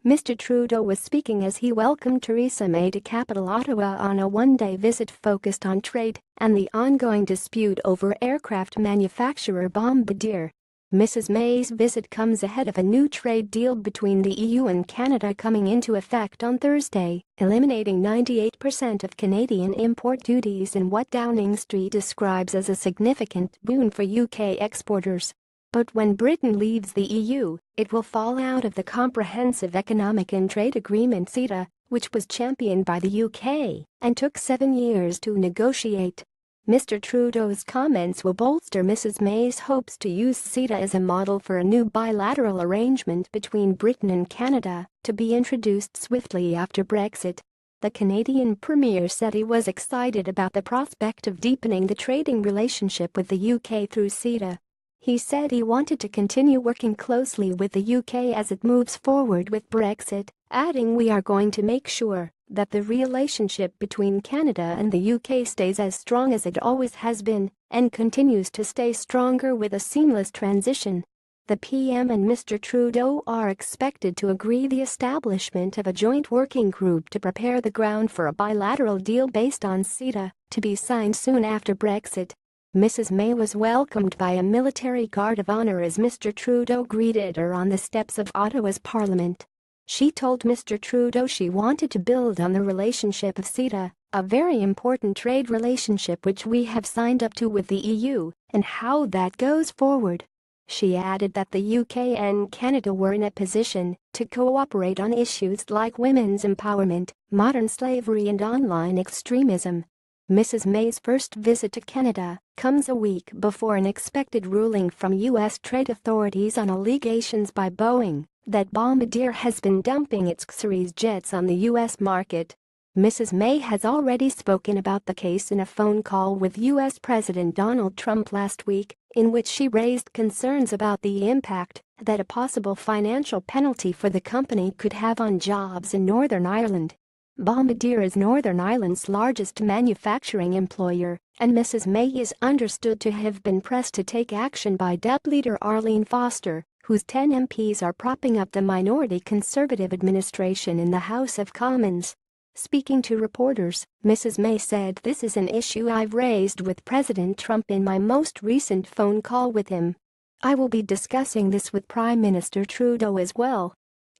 Mr. Trudeau was speaking as he welcomed Theresa May to capital Ottawa on a one-day visit focused on trade and the ongoing dispute over aircraft manufacturer Bombardier. Mrs. May's visit comes ahead of a new trade deal between the EU and Canada coming into effect on Thursday, eliminating 98% of Canadian import duties in what Downing Street describes as a significant boon for UK exporters. But when Britain leaves the EU, it will fall out of the Comprehensive Economic and Trade Agreement (CETA), which was championed by the UK and took 7 years to negotiate. Mr. Trudeau's comments will bolster Mrs. May's hopes to use CETA as a model for a new bilateral arrangement between Britain and Canada to be introduced swiftly after Brexit. The Canadian Premier said he was excited about the prospect of deepening the trading relationship with the UK through CETA. He said he wanted to continue working closely with the UK as it moves forward with Brexit, adding, "We are going to make sure that the relationship between Canada and the UK stays as strong as it always has been and continues to stay stronger with a seamless transition." The PM and Mr. Trudeau are expected to agree the establishment of a joint working group to prepare the ground for a bilateral deal based on CETA to be signed soon after Brexit. Mrs. May was welcomed by a military guard of honor as Mr. Trudeau greeted her on the steps of Ottawa's parliament. She told Mr. Trudeau she wanted to build on the relationship of CETA, a very important trade relationship which we have signed up to with the EU, and how that goes forward. She added that the UK and Canada were in a position to cooperate on issues like women's empowerment, modern slavery and online extremism. Mrs. May's first visit to Canada comes a week before an expected ruling from U.S. trade authorities on allegations by Boeing that Bombardier has been dumping its X-series jets on the U.S. market. Mrs. May has already spoken about the case in a phone call with U.S. President Donald Trump last week, in which she raised concerns about the impact that a possible financial penalty for the company could have on jobs in Northern Ireland. Bombardier is Northern Ireland's largest manufacturing employer, and Mrs. May is understood to have been pressed to take action by DUP leader Arlene Foster, whose 10 MPs are propping up the minority Conservative administration in the House of Commons. Speaking to reporters, Mrs. May said, "This is an issue I've raised with President Trump in my most recent phone call with him. I will be discussing this with Prime Minister Trudeau as well.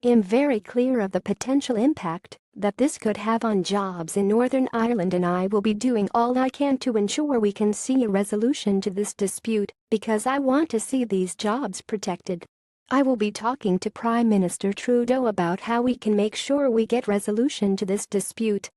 I'm very clear of the potential impact that this could have on jobs in Northern Ireland, and I will be doing all I can to ensure we can see a resolution to this dispute because I want to see these jobs protected. I will be talking to Prime Minister Trudeau about how we can make sure we get resolution to this dispute.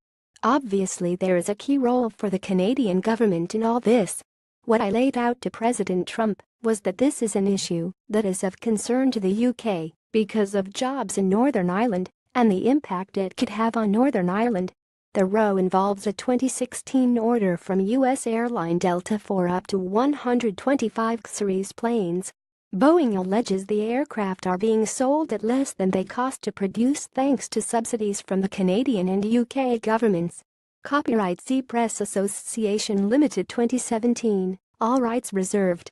Obviously there is a key role for the Canadian government in all this. What I laid out to President Trump was that this is an issue that is of concern to the UK because of jobs in Northern Ireland and the impact it could have on Northern Ireland. The row involves a 2016 order from U.S. airline Delta for up to 125 X-series planes. Boeing alleges the aircraft are being sold at less than they cost to produce thanks to subsidies from the Canadian and UK governments. Copyright C Press Association Limited 2017, all rights reserved.